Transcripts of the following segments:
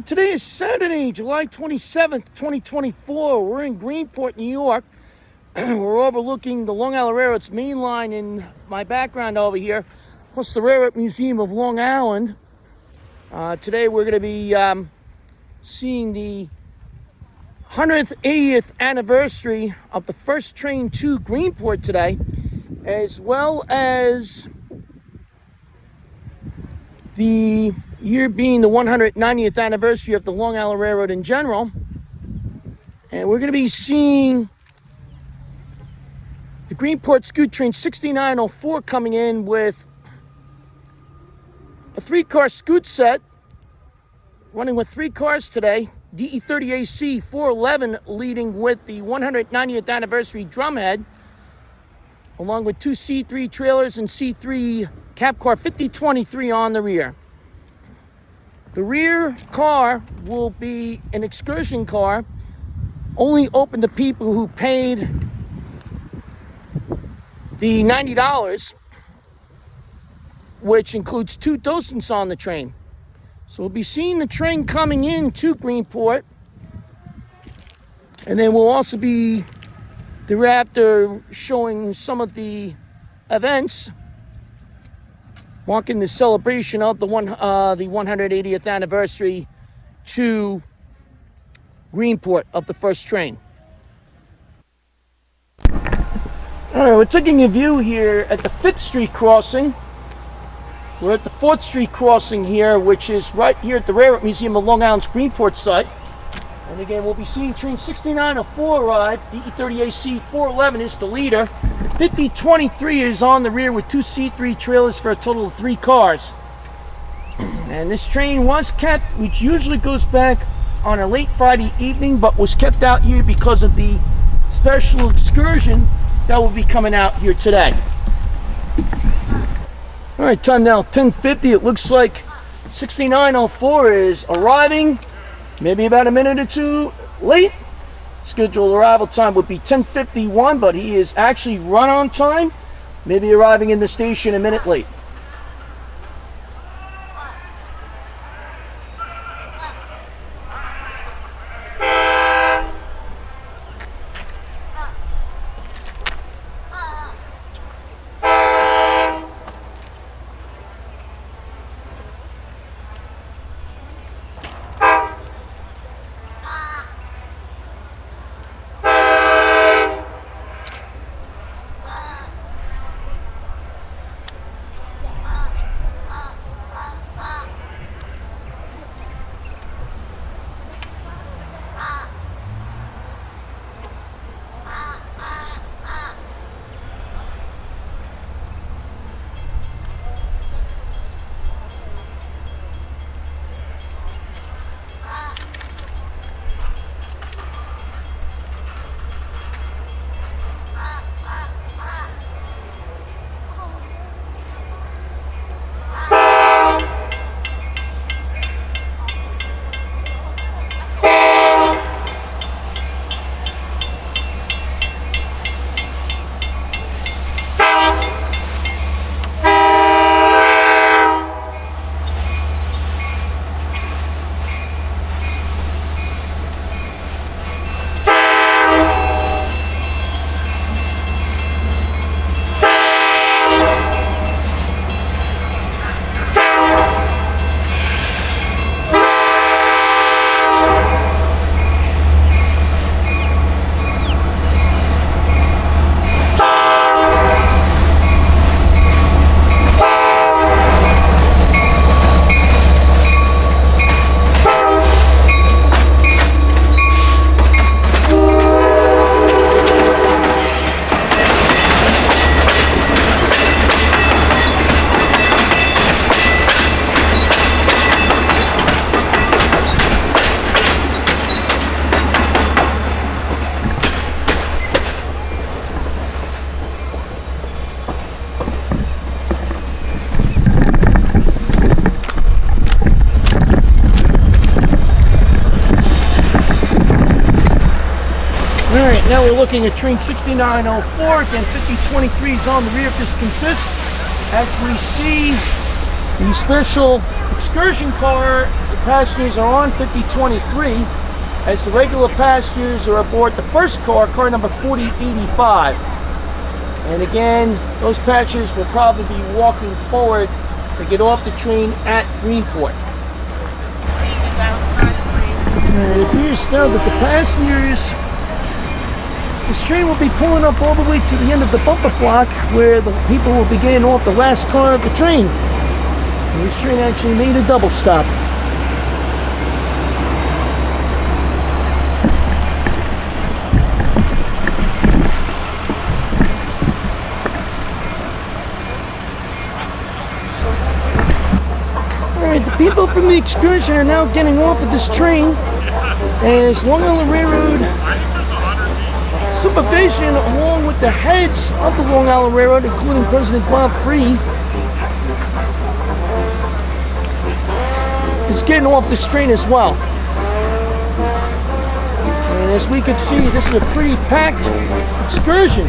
Today is Saturday, July 27th, 2024. We're in Greenport, New York. We're overlooking the Long Island Railroad's main line in my background over here, plus the Railroad Museum of Long Island. Today we're going to be seeing the 180th anniversary of the first train to Greenport today, as well as the year being the 190th anniversary of the Long Island Railroad in general. And we're going to be seeing the Greenport Scoot train 6904 coming in with a 3-car scoot set, running with 3 cars today. DE30AC 411 leading with the 190th anniversary drumhead, along with 2 C3 trailers and C3 cab car 5023 on the rear. The rear car will be an excursion car, only open to people who paid the $90, which includes 2 docents on the train. So we'll be seeing the train coming in to Greenport, and then we'll also be thereafter showing some of the events marking the celebration of the 180th anniversary to Greenport of the first train. All right, we're taking a view here at the 5th Street crossing. We're at the 4th Street crossing here, which is right here at the Railroad Museum of Long Island's Greenport site. And again, we'll be seeing train 6904 arrive. DE30AC 411 is the leader. 5023 is on the rear with 2 C3 trailers for a total of 3 cars. And this train was kept, which usually goes back on a late Friday evening, but was kept out here because of the special excursion that will be coming out here today. All right, time now 10:50. It looks like 6904 is arriving, maybe about a minute or 2 late. Scheduled arrival time would be 10:51, but he is actually run on time, maybe arriving in the station a minute late. Now we're looking at train 6904. Again, 5023 is on the rear. This consists, as we see, the special excursion car passengers are on 5023, as the regular passengers are aboard the first car, car number 4085. And again, those passengers will probably be walking forward to get off the train at Greenport. And it appears now that the passengers, this train will be pulling up all the way to the end of the bumper block where the people will be getting off the last car of the train. And this train actually made a double stop. Alright, the people from the excursion are now getting off of this train as Long Island Railroad supervision, along with the heads of the Long Island Railroad, including President Bob Free, is getting off this train as well. And as we can see, this is a pretty packed excursion.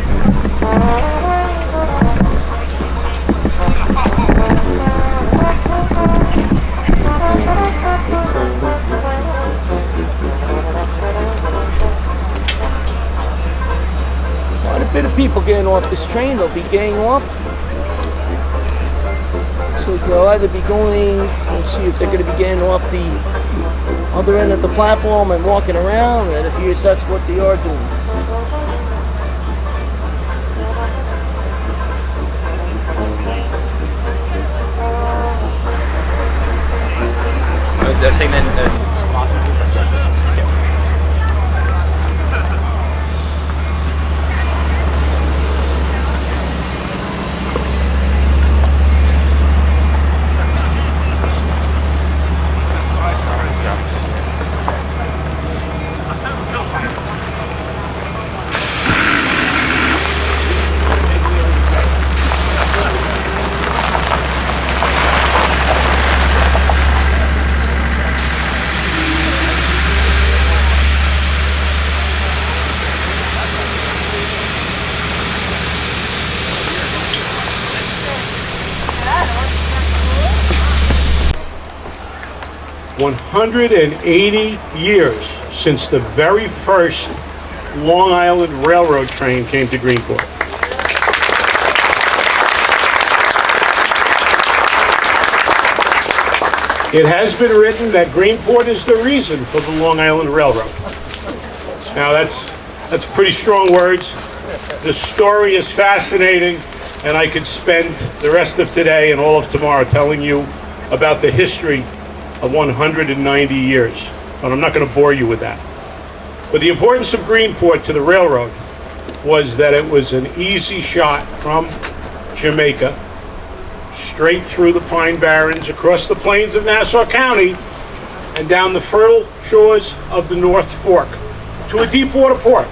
Quite a bit of people getting off this train. They'll be getting off. So they'll either be going, let's see if they're going to be getting off the other end of the platform and walking around, and it appears that's what they are doing. They're saying then. 180 years since the very first Long Island Railroad train came to Greenport. It has been written that Greenport is the reason for the Long Island Railroad. Now that's pretty strong words. The story is fascinating, and I could spend the rest of today and all of tomorrow telling you about the history of 190 years, but I'm not going to bore you with that. But the importance of Greenport to the railroad was that it was an easy shot from Jamaica, straight through the Pine Barrens, across the plains of Nassau County, and down the fertile shores of the North Fork to a deep water port,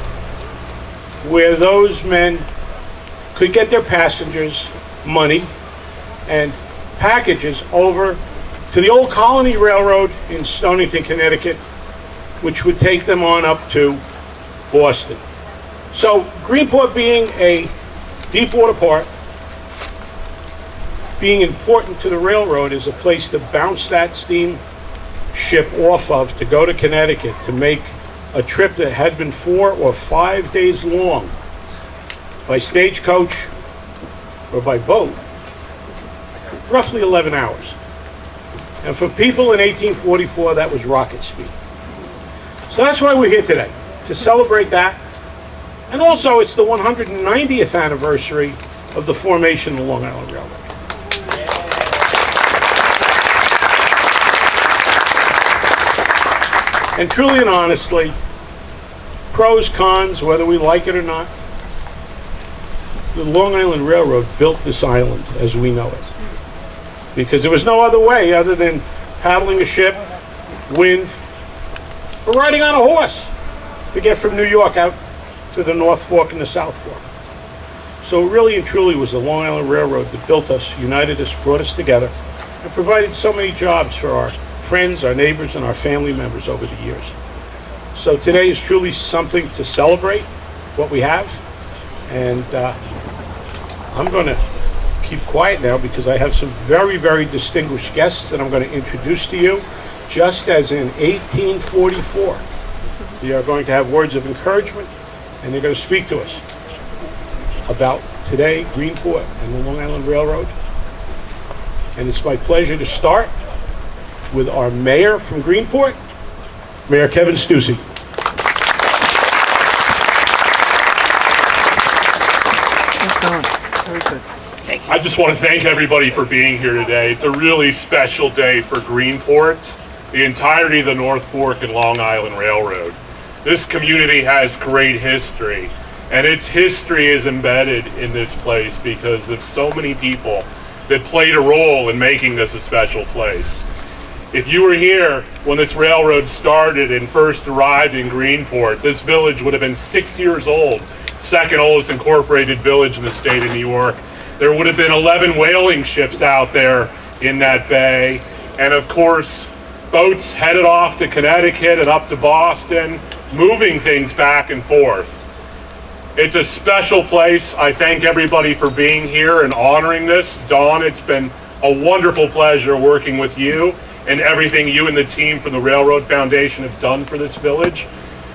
where those men could get their passengers money and packages over to the old Colony Railroad in Stonington, Connecticut, which would take them on up to Boston. So Greenport being a deep water port, being important to the railroad as a place to bounce that steam ship off of to go to Connecticut to make a trip that had been 4 or 5 days long by stagecoach or by boat, roughly 11 hours. And for people in 1844, that was rocket speed. So that's why we're here today, to celebrate that. And also, it's the 190th anniversary of the formation of the Long Island Railroad. And truly and honestly, pros, cons, whether we like it or not, the Long Island Railroad built this island as we know it. Because there was no other way other than paddling a ship, wind, or riding on a horse to get from New York out to the North Fork and the South Fork. So it really and truly was the Long Island Railroad that built us, united us, brought us together, and provided so many jobs for our friends, our neighbors, and our family members over the years. So today is truly something to celebrate what we have, and I'm going to keep quiet now because I have some very, very distinguished guests that I'm going to introduce to you. just as in 1844. They are going to have words of encouragement, and they're going to speak to us about today, Greenport, and the Long Island Railroad. And it's my pleasure to start with our mayor from Greenport, Mayor Kevin Stussy. I just want to thank everybody for being here today. It's a really special day for Greenport, the entirety of the North Fork and Long Island Railroad. This community has great history, and its history is embedded in this place because of so many people that played a role in making this a special place. If you were here when this railroad started and first arrived in Greenport, this village would have been 6 years old, second oldest incorporated village in the state of New York. There would have been 11 whaling ships out there in that bay, and of course, boats headed off to Connecticut and up to Boston, moving things back and forth. It's a special place. I thank everybody for being here and honoring this. Dawn, it's been a wonderful pleasure working with you and everything you and the team from the Railroad Foundation have done for this village,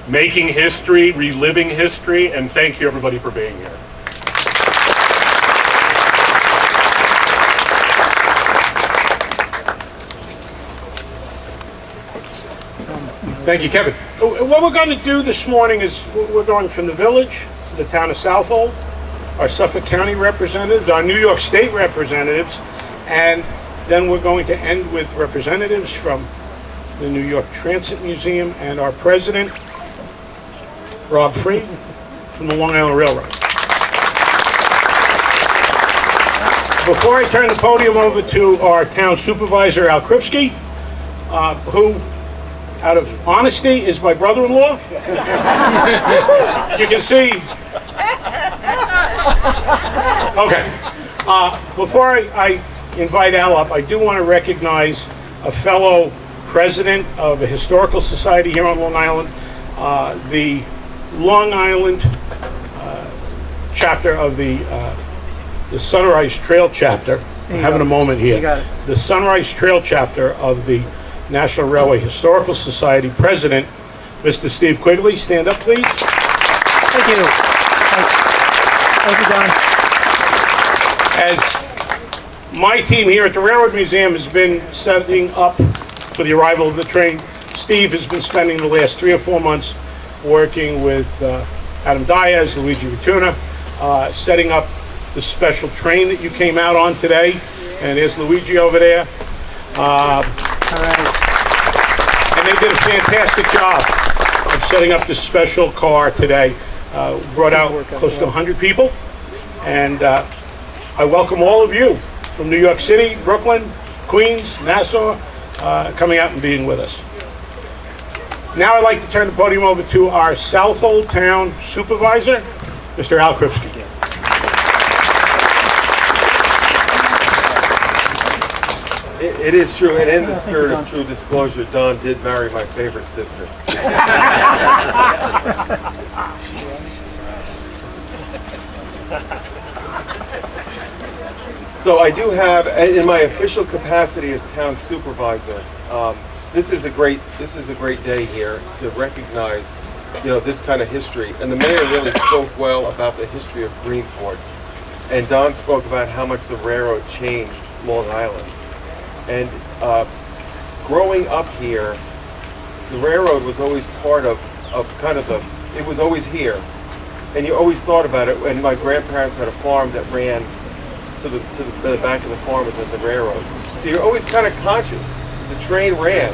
making history, reliving history, and thank you everybody for being here. Thank you, Kevin. What we're going to do this morning is we're going from the village to the town of Southold, our Suffolk County representatives, our New York State representatives, and then we're going to end with representatives from the New York Transit Museum and our president, Rob Freed, from the Long Island Railroad. Before I turn the podium over to our town supervisor, Al Kripsky, who, out of honesty, is my brother-in-law. You can see. Okay. Before I invite Al up, I do want to recognize a fellow president of a historical society here on Long Island, the Long Island chapter of the Sunrise Trail chapter. I'm having a moment here. You got it. The Sunrise Trail chapter of the National Railway Historical Society president, Mr. Steve Quigley. Stand up, please. Thank you. Thank you, Don. As my team here at the Railroad Museum has been setting up for the arrival of the train, Steve has been spending the last 3 or 4 months working with Adam Diaz, Luigi Ratuna, setting up the special train that you came out on today. And there's Luigi over there. All right. And they did a fantastic job of setting up this special car today. Brought out close to 100 people. And I welcome all of you from New York City, Brooklyn, Queens, Nassau, coming out and being with us. Now I'd like to turn the podium over to our Southold Town Supervisor, Mr. Al Kripsky. It is true, and in the spirit of true disclosure, Dawn did marry my favorite sister. So I do have, in my official capacity as town supervisor, this is a great day here to recognize, this kind of history. And the mayor really spoke well about the history of Greenport, and Don spoke about how much the railroad changed Long Island. And growing up here, the railroad was always part of it was always here. And you always thought about it. And my grandparents had a farm that ran to the back of the farm was at the railroad. So you're always kind of conscious. The train ran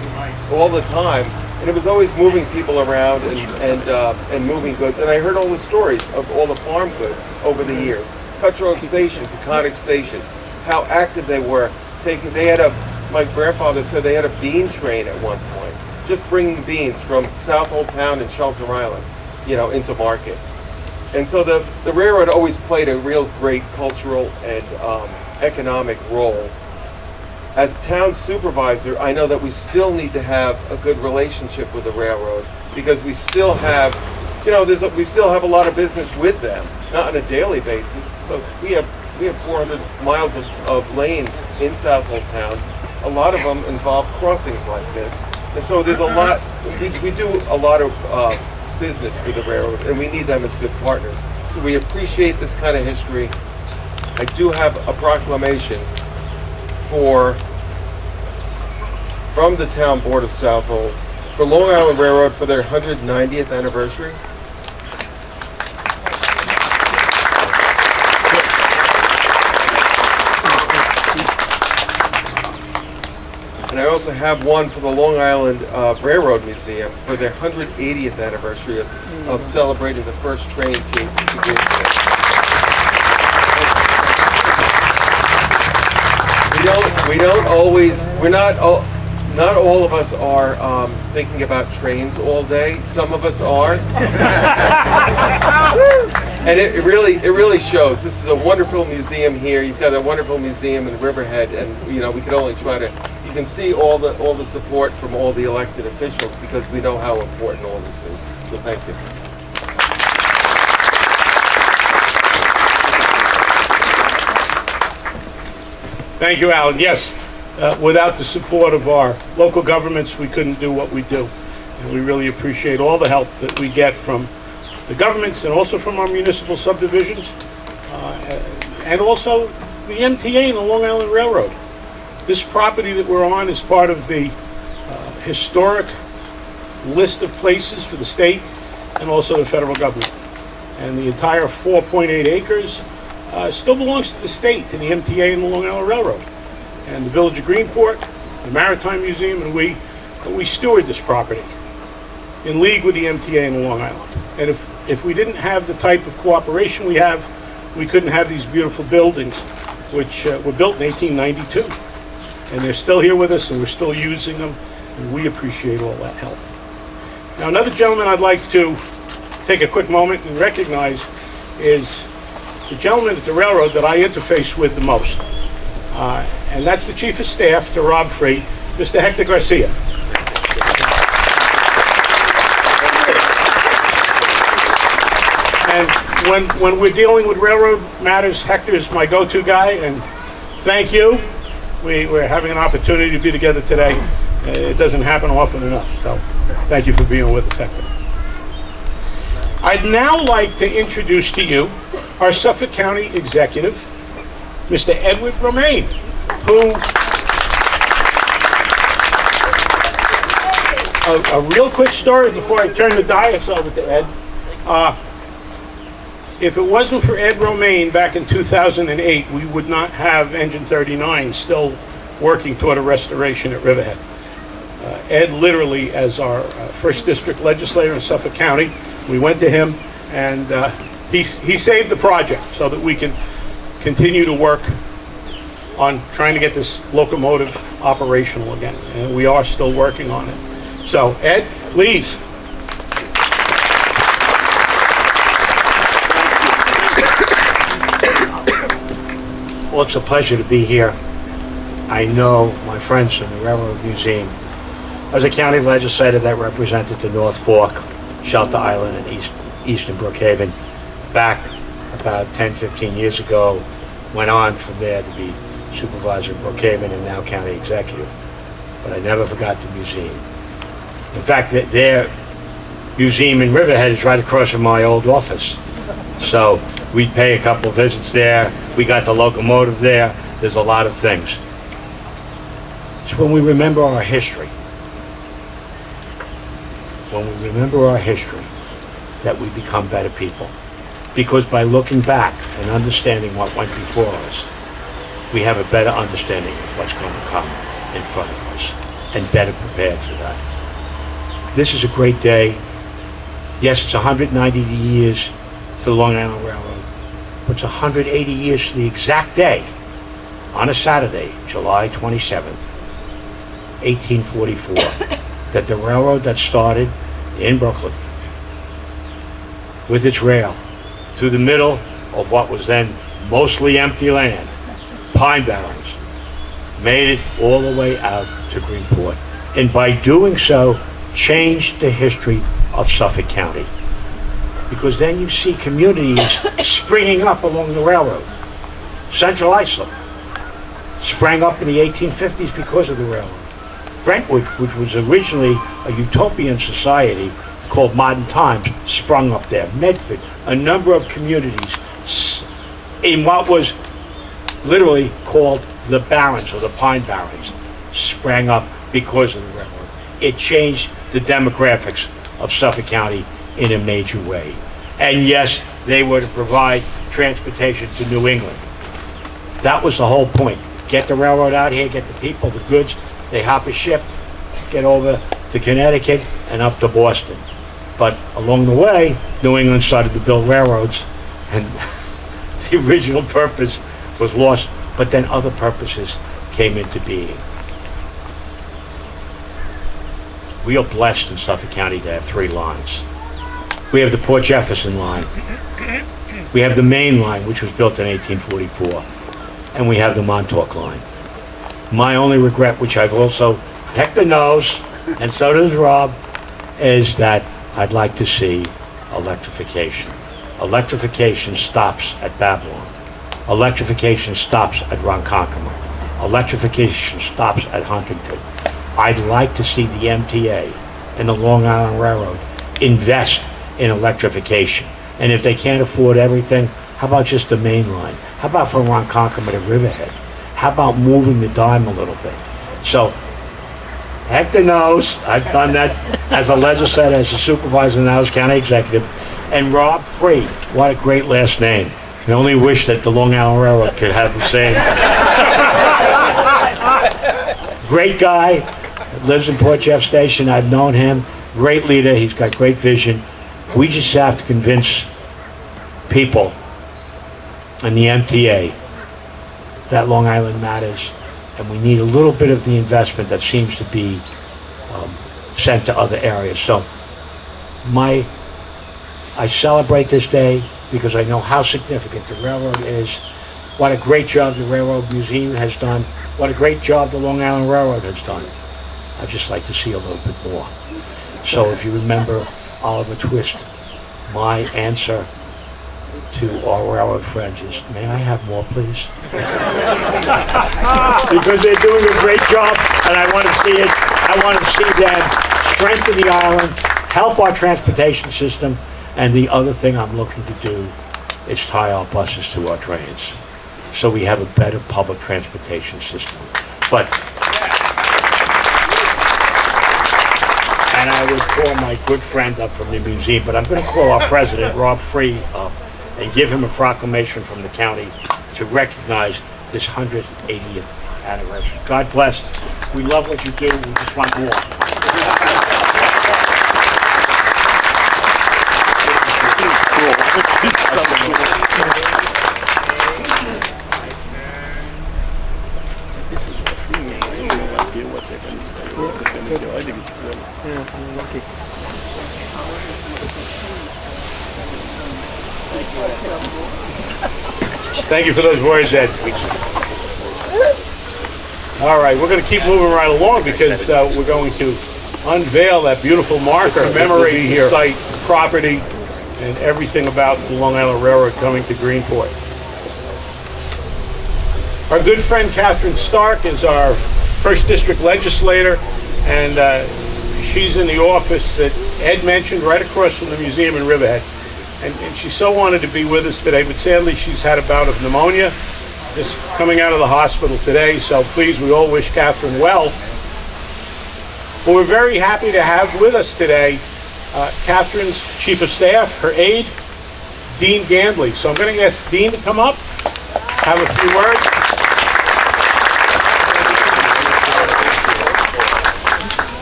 all the time, and it was always moving people around and moving goods. And I heard all the stories of all the farm goods over the years. Cutthroat Station, Peconic Station, how active they were. My grandfather said they had a bean train at one point, just bringing beans from Southold Town and Shelter Island, into market. And so the railroad always played a real great cultural and economic role. As town supervisor, I know that we still need to have a good relationship with the railroad because we still have, we still have a lot of business with them, not on a daily basis, but we have 400 miles of lanes in Southold Town. A lot of them involve crossings like this. And so there's a lot, we do a lot of business with the railroad, and we need them as good partners. So we appreciate this kind of history. I do have a proclamation from the Town Board of Southold for Long Island Railroad for their 190th anniversary. And I also have one for the Long Island Railroad Museum for their 180th anniversary of celebrating the first train to Greenport. Not all of us are thinking about trains all day. Some of us are. And it really shows. This is a wonderful museum here. You've got a wonderful museum in Riverhead, and we can only try to, you can see all the support from all the elected officials because we know how important all this is. So thank you. Thank you, Alan. Yes, without the support of our local governments, we couldn't do what we do. And we really appreciate all the help that we get from the governments and also from our municipal subdivisions, and also the MTA and the Long Island Railroad. This property that we're on is part of the historic list of places for the state and also the federal government. And the entire 4.8 acres still belongs to the state, to the MTA and the Long Island Railroad. And the Village of Greenport, the Maritime Museum, and we steward this property in league with the MTA and the Long Island. And if we didn't have the type of cooperation we have, we couldn't have these beautiful buildings, which were built in 1892. And they're still here with us, and we're still using them, and we appreciate all that help. Now, another gentleman I'd like to take a quick moment and recognize is the gentleman at the railroad that I interface with the most. And that's the Chief of Staff to Rob Free, Mr. Hector Garcia. And when we're dealing with railroad matters, Hector is my go-to guy, and thank you. We're having an opportunity to be together today. It doesn't happen often enough, so thank you for being with us, Hector. I'd now like to introduce to you our Suffolk County Executive, Mr. Edward Romaine, who, a real quick story before I turn the dais over to Ed. If it wasn't for Ed Romaine back in 2008, we would not have Engine 39 still working toward a restoration at Riverhead. Ed literally, as our first district legislator in Suffolk County, we went to him and he saved the project so that we can continue to work on trying to get this locomotive operational again. And we are still working on it. So Ed, please. Well, it's a pleasure to be here. I know my friends from the Railroad Museum. I was a county legislator that represented the North Fork, Shelter Island, and Eastern Brookhaven back about 10-15 years ago. Went on from there to be supervisor of Brookhaven and now county executive. But I never forgot the museum. In fact, their museum in Riverhead is right across from my old office. So we'd pay a couple of visits there. We got the locomotive there. There's a lot of things. It's when we remember our history. When we remember our history that we become better people. Because by looking back and understanding what went before us, we have a better understanding of what's going to come in front of us and better prepared for that. This is a great day. Yes, it's 190 years for the Long Island Railroad, but it's 180 years to the exact day, on a Saturday, July 27th, 1844, that the railroad that started in Brooklyn with its rail through the middle of what was then mostly empty land, pine barrens, made it all the way out to Greenport. And by doing so, changed the history of Suffolk County. Because then you see communities springing up along the railroad. Central Islip sprang up in the 1850s because of the railroad. Brentwood, which was originally a utopian society called Modern Times, sprung up there. Medford, a number of communities in what was literally called the Barrens or the Pine Barrens sprang up because of the railroad. It changed the demographics of Suffolk County in a major way. And yes, they were to provide transportation to New England. That was the whole point. Get the railroad out here, get the people, the goods, they hop a ship, get over to Connecticut and up to Boston. But along the way, New England started to build railroads, and the original purpose was lost, but then other purposes came into being. We are blessed in Suffolk County to have 3 lines. We have the Port Jefferson line. We have the Main line, which was built in 1844. And we have the Montauk line. My only regret, which I've also, Hector knows, and so does Rob, is that I'd like to see electrification. Electrification stops at Babylon. Electrification stops at Ronkonkoma. Electrification stops at Huntington. I'd like to see the MTA and the Long Island Railroad invest in electrification. And if they can't afford everything, how about just the main line? How about from Ronkonkoma to Riverhead? How about moving the dime a little bit? So, Hector knows, I've done that as a legislator, as a supervisor, now as county executive. And Rob Free, what a great last name. I only wish that the Long Island Railroad could have the same. Great guy, lives in Port Jeff Station, I've known him. Great leader, he's got great vision. We just have to convince people and the MTA that Long Island matters, and we need a little bit of the investment that seems to be sent to other areas. So I celebrate this day because I know how significant the railroad is, what a great job the Railroad Museum has done, what a great job the Long Island Railroad has done. I'd just like to see a little bit more. So if you remember Oliver Twist, my answer to our railroad friends is, may I have more, please? Because they're doing a great job, and I want to see it. I want to see them strengthen the island, help our transportation system, and the other thing I'm looking to do is tie our buses to our trains, so we have a better public transportation system. But, and I would call my good friend up from the museum, but I'm going to call our president, Rob Free, up and give him a proclamation from the county to recognize this 180th anniversary. God bless. We love what you do. We just want more. Thank you for those words, Ed. All right, we're going to keep moving right along because we're going to unveil that beautiful marker, commemorate the site, property, and everything about the Long Island Railroad coming to Greenport. Our good friend Catherine Stark is our 1st District legislator, and she's in the office that Ed mentioned right across from the museum in Riverhead. And she so wanted to be with us today, but sadly she's had a bout of pneumonia, just coming out of the hospital today, so please, we all wish Catherine well. But we're very happy to have with us today Catherine's Chief of Staff, her aide, Dean Gandley. So I'm going to ask Dean to come up, have a few words.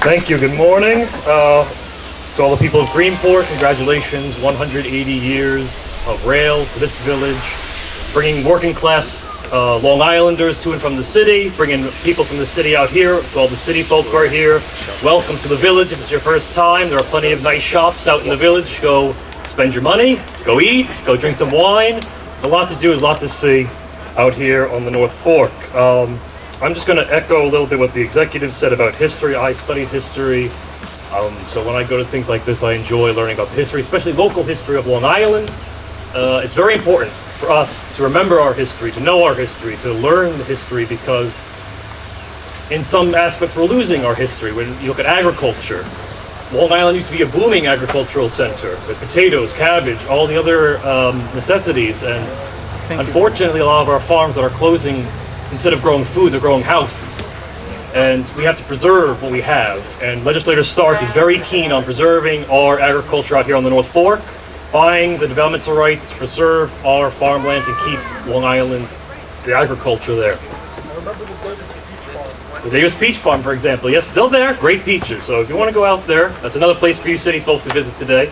Thank you. Good morning. To all the people of Greenport, congratulations, 180 years of rail to this village, bringing working class Long Islanders to and from the city, bringing people from the city out here, to all the city folk who are here. Welcome to the village. If it's your first time, there are plenty of nice shops out in the village. Go spend your money, go eat, go drink some wine. There's a lot to do, there's a lot to see out here on the North Fork. I'm just going to echo a little bit what the executive said about history. I studied history. So when I go to things like this, I enjoy learning about the history, especially local history of Long Island. It's very important for us to remember our history, to know our history, to learn the history, because in some aspects, we're losing our history. When you look at agriculture, Long Island used to be a booming agricultural center with potatoes, cabbage, all the other necessities. And unfortunately, a lot of our farms that are closing, instead of growing food, they're growing houses. And we have to preserve what we have. And Legislator Stark is very keen on preserving our agriculture out here on the North Fork, buying the developmental rights to preserve our farmlands and keep Long Island, the agriculture there. The Davis Peach Farm, for example, yes, still there, great peaches. So if you want to go out there, that's another place for you city folk to visit today.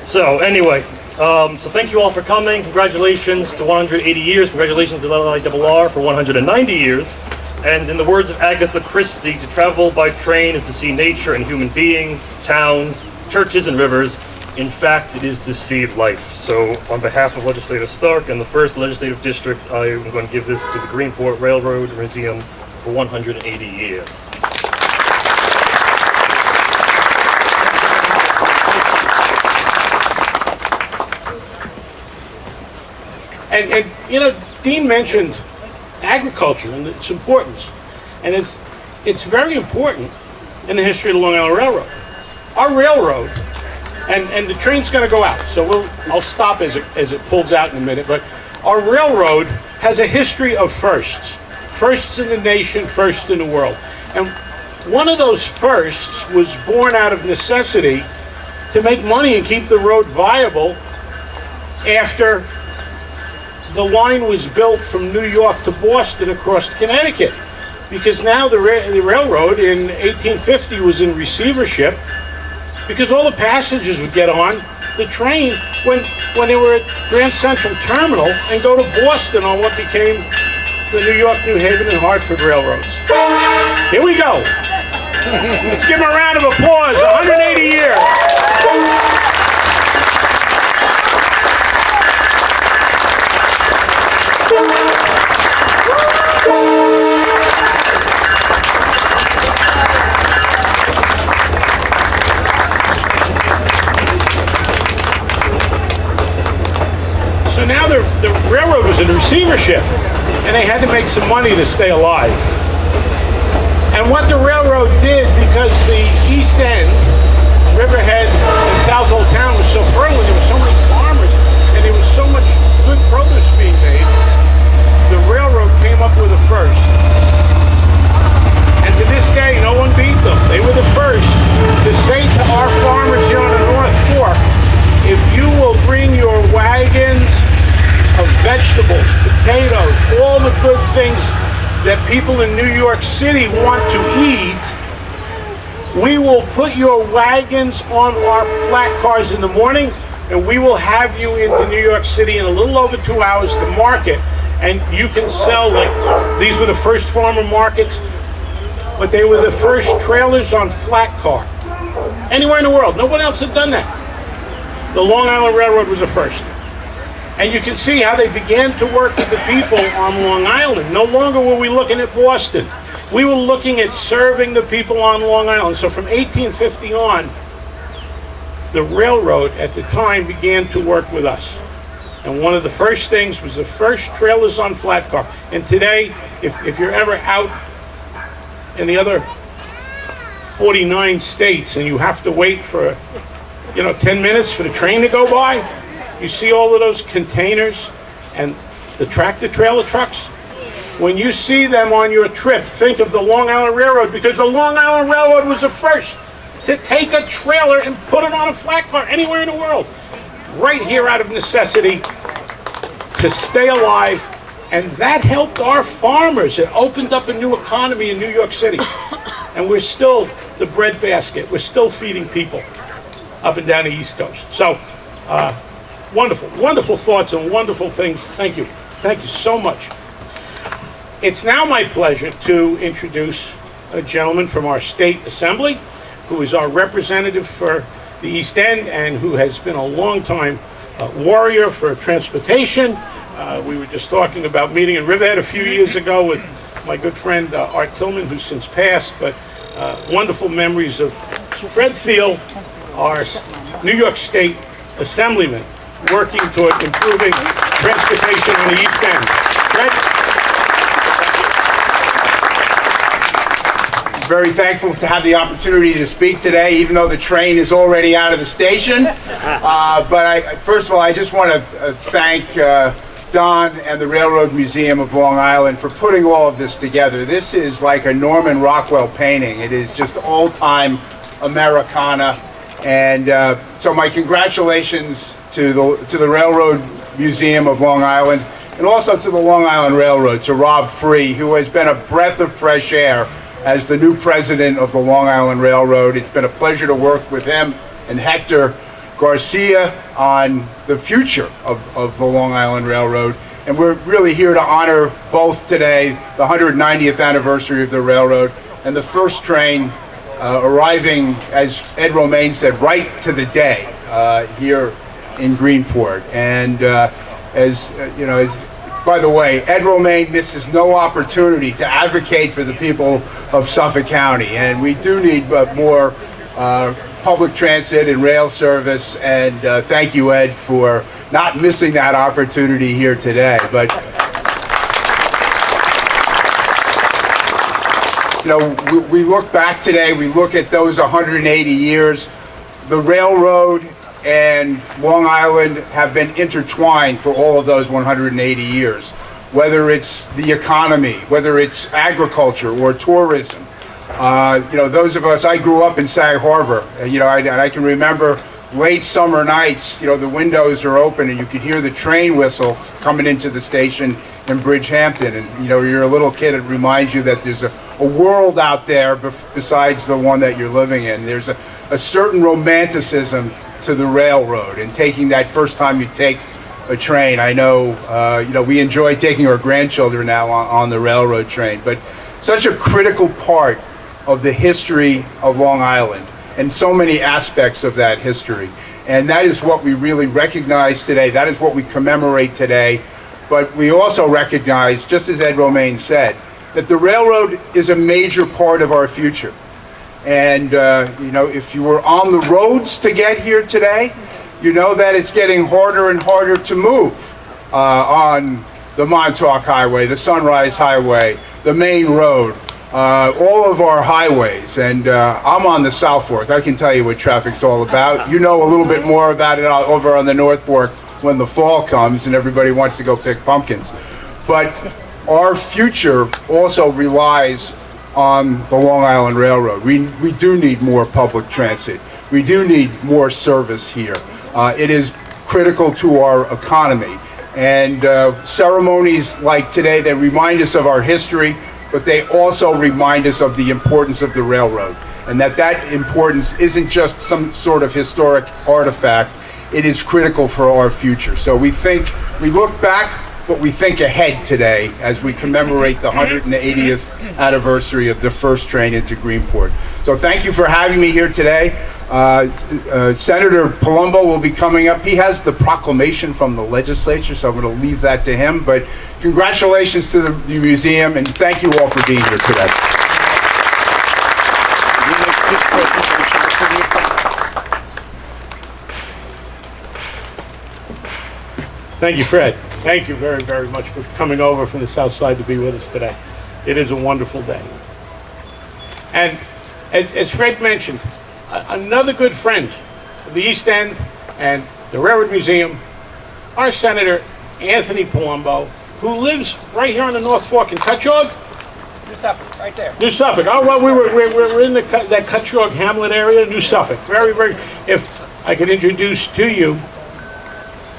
So anyway, so thank you all for coming. Congratulations to 180 years. Congratulations to LIRR for 190 years. And in the words of Agatha Christie, to travel by train is to see nature and human beings, towns, churches, and rivers. In fact, it is to see life. So on behalf of Legislator Stark and the 1st Legislative District, I am going to give this to the Greenport Railroad Museum for 180 years. And you know, Dean mentioned agriculture and its importance. And it's very important in the history of the Long Island Railroad. Our railroad, and the train's going to go out, so I'll stop as it pulls out in a minute, but our railroad has a history of firsts. Firsts in the nation, first in the world. And one of those firsts was born out of necessity to make money and keep the road viable after the line was built from New York to Boston across Connecticut. Because now the railroad in 1850 was in receivership, because all the passengers would get on the train when they were at Grand Central Terminal and go to Boston on what became the New York, New Haven, and Hartford railroads. Here we go. Let's give them a round of applause. 180 years. So now the railroad was in receivership, and they had to make some money to stay alive. And what the railroad did, because the East End, Riverhead, and South Old Town was so fertile, and there were so many farmers, and there was so much good produce being made, the railroad came up with a first. And to this day, no one beat them. They were the first to say to our farmers here on the North Fork, if you will bring your wagons of vegetables, potatoes, all the good things that people in New York City want to eat, we will put your wagons on our flat cars in the morning, and we will have you into New York City in a little over 2 hours to market, and you can sell, like, these were the first farmer markets, but they were the first trailers on flat car. Anywhere in the world, no one else had done that. The Long Island Railroad was the first. And you can see how they began to work with the people on Long Island. No longer were we looking at Boston. We were looking at serving the people on Long Island. So from 1850 on, the railroad at the time began to work with us. And one of the first things was the first trailers on flat car. And today, if you're ever out in the other 49 states and you have to wait for 10 minutes for the train to go by, you see all of those containers and the tractor trailer trucks. When you see them on your trip, think of the Long Island Railroad, because the Long Island Railroad was the first to take a trailer and put it on a flat car anywhere in the world. Right here out of necessity to stay alive. And that helped our farmers. It opened up a new economy in New York City. And we're still the breadbasket. We're still feeding people up and down the East Coast. So, wonderful, wonderful thoughts and wonderful things. Thank you. Thank you so much. It's now my pleasure to introduce a gentleman from our state assembly who is our representative for the East End and who has been a long-time warrior for transportation. We were just talking about meeting in Riverhead a few years ago with my good friend Art Tillman, who's since passed, but wonderful memories of Fred Thiel, our New York State Assemblyman, working toward improving transportation on the East End. Fred? very thankful to have the opportunity to speak today, even though the train is already out of the station. First of all, I just want to thank Don and the Railroad Museum of Long Island for putting all of this together. This is like a Norman Rockwell painting. It is just old-time Americana. And so my congratulations to the Railroad Museum of Long Island, and also to the Long Island Railroad, to Rob Free, who has been a breath of fresh air as the new president of the Long Island Railroad. It's been a pleasure to work with him and Hector Garcia on the future of the Long Island Railroad. And we're really here to honor both today, the 190th anniversary of the railroad, and the first train arriving, as Ed Romaine said, right to the day here in Greenport. And by the way, Ed Romaine misses no opportunity to advocate for the people of Suffolk County, and we do need more public transit and rail service, and thank you, Ed, for not missing that opportunity here today. But we look back today, we look at those 180 years. The railroad and Long Island have been intertwined for all of those 180 years, whether it's the economy, whether it's agriculture or tourism. Those of us, I grew up in Sag Harbor, and I can remember late summer nights, the windows are open and you could hear the train whistle coming into the station in Bridgehampton, and you're a little kid, it reminds you that there's a world out there besides the one that you're living in. There's a certain romanticism to the railroad and taking that first time you take a train. I know, we enjoy taking our grandchildren now on the railroad train, but such a critical part of the history of Long Island and so many aspects of that history. And that is what we really recognize today. That is what we commemorate today. But we also recognize, just as Ed Romaine said, that the railroad is a major part of our future. And, if you were on the roads to get here today, you know that it's getting harder and harder to move on the Montauk Highway, the Sunrise Highway, the main road, all of our highways. And I'm on the South Fork. I can tell you what traffic's all about. You know a little bit more about it over on the North Fork when the fall comes and everybody wants to go pick pumpkins. But our future also relies on the Long Island Railroad. We do need more public transit. We do need more service here. It is critical to our economy. And ceremonies like today, they remind us of our history, but they also remind us of the importance of the railroad. And that importance isn't just some sort of historic artifact. It is critical for our future. So we look back, but we think ahead today as we commemorate the 180th anniversary of the first train into Greenport. So thank you for having me here today. Senator Palumbo will be coming up. He has the proclamation from the legislature, so I'm going to leave that to him. But congratulations to the museum, and thank you all for being here today. Thank you, Fred. Thank you very, very much for coming over from the South Side to be with us today. It is a wonderful day. And as Fred mentioned, another good friend of the East End and the Railroad Museum, our Senator Anthony Palumbo, who lives right here on the North Fork in Cutchogue. New Suffolk, right there. New Suffolk. Oh, well, we're in that Cutchogue Hamlet area, New Suffolk. Very, very. If I could introduce to you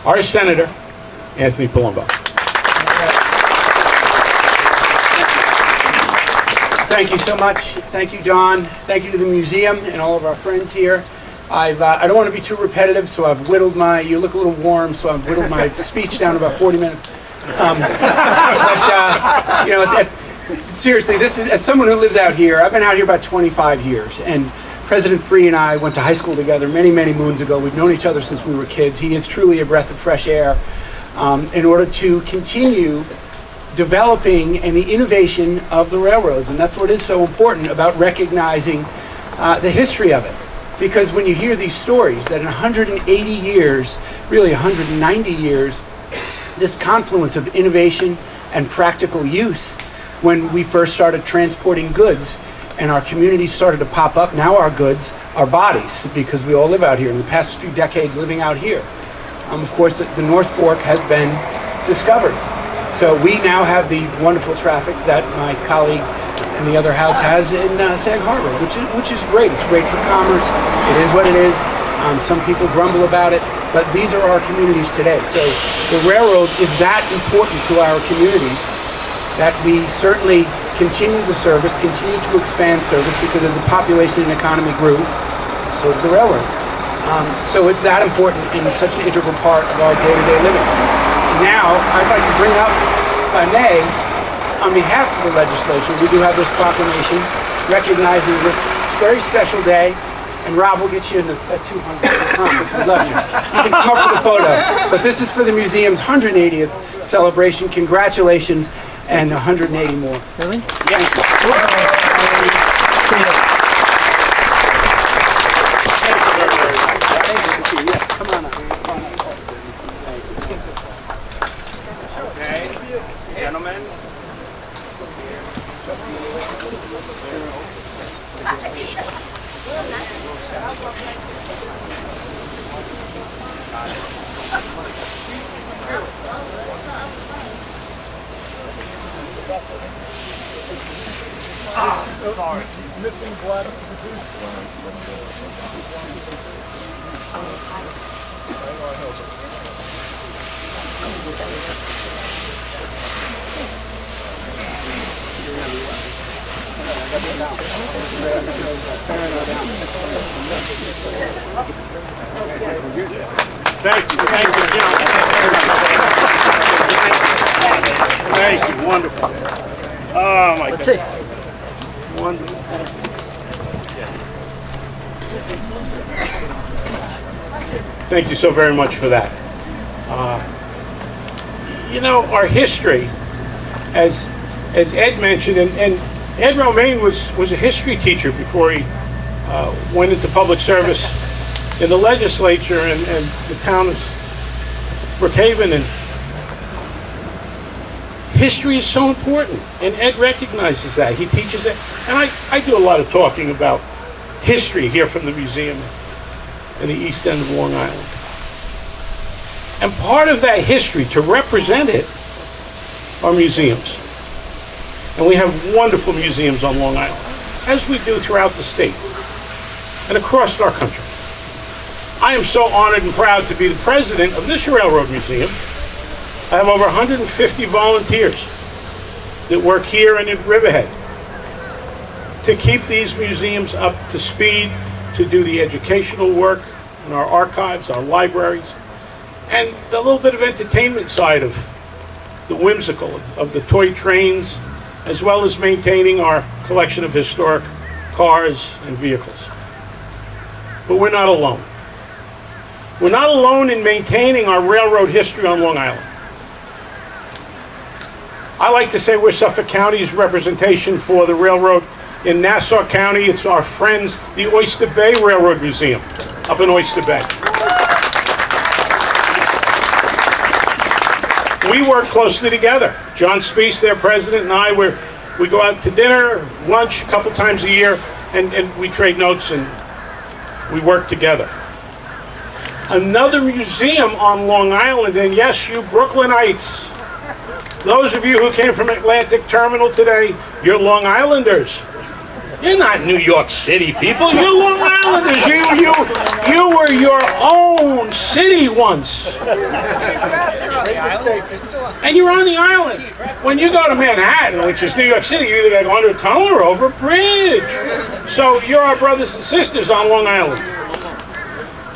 our Senator, Anthony Palumbo. Thank you so much. Thank you, Don. Thank you to the museum and all of our friends here. I don't want to be too repetitive, so I've whittled you look a little warm, so I've whittled my speech down to about 40 minutes. Seriously, this is, as someone who lives out here, I've been out here about 25 years, and President Free and I went to high school together many, many moons ago. We've known each other since we were kids. He is truly a breath of fresh air in order to continue developing and the innovation of the railroads. And that's what is so important about recognizing the history of it. Because when you hear these stories that in 180 years, really 190 years, this confluence of innovation and practical use, when we first started transporting goods and our communities started to pop up. Now our goods, our bodies, because we all live out here. In the past few decades living out here, of course, the North Fork has been discovered. So we now have the wonderful traffic that my colleague in the other house has in Sag Harbor, which is great. It's great for commerce. It is what it is. Some people grumble about it, but these are our communities today. So the railroad is that important to our communities that we certainly continue the service, continue to expand service, because as the population and economy grew, so did the railroad. So it's that important and such an integral part of our day-to-day living. Now, I'd like to bring up, if I may, on behalf of the legislature, we do have this proclamation recognizing this very special day, and Rob will get you in at 200, I promise, we love you. You can come up with a photo, but this is for the museum's 180th celebration. Congratulations, and 180 more. Really? Thank you. Yes, come on up. Okay, gentlemen. Sorry. Thank you, John. Thank you, wonderful. Oh, my Let's God. see. Wonderful. Thank you so very much for that. You know, our history, as Ed mentioned, and Ed Romaine was a history teacher before he went into public service in the legislature and the town of Brookhaven. And history is so important, and Ed recognizes that. He teaches it, and I do a lot of talking about history here from the museum in the east end of Long Island. And part of that history, to represent it, are museums. And we have wonderful museums on Long Island, as we do throughout the state and across our country. I am so honored and proud to be the president of this railroad museum. I have over 150 volunteers that work here and in Riverhead to keep these museums up to speed, to do the educational work in our archives, our libraries, and the little bit of entertainment side of the whimsical, of the toy trains, as well as maintaining our collection of historic cars and vehicles. But we're not alone. We're not alone in maintaining our railroad history on Long Island. I like to say we're Suffolk County's representation for the railroad in Nassau County. It's our friends, the Oyster Bay Railroad Museum up in Oyster Bay. We work closely together. John Speece, their president, and I, we go out to dinner, lunch a couple times a year, and we trade notes and we work together. Another museum on Long Island, and yes, you Brooklynites, those of you who came from Atlantic Terminal today, you're Long Islanders. You're not New York City people, you're Long Islanders. You were your own city once. And you're on the island. When you go to Manhattan, which is New York City, you either go under a tunnel or over a bridge. So you're our brothers and sisters on Long Island.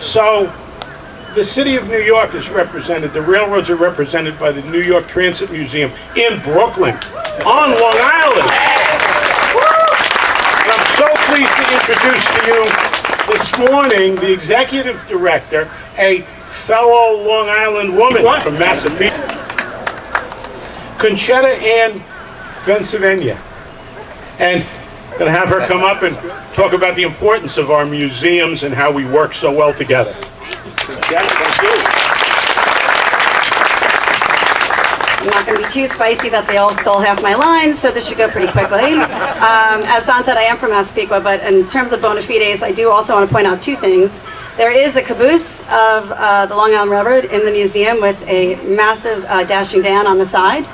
So the city of New York is represented, the railroads are represented by the New York Transit Museum in Brooklyn, on Long Island. And I'm so pleased to introduce to you this morning the executive director, a fellow Long Island woman from Massachusetts, Conchetta Ann Bensavenia. And I'm going to have her come up and talk about the importance of our museums and how we work so well together. I'm not going to be too spicy that they all stole half my lines, so this should go pretty quickly. As Don said, I am from Massapequa, but in terms of bona fides, I do also want to point out two things. There is a caboose of the Long Island Railroad in the museum with a massive dashing Dan on the side.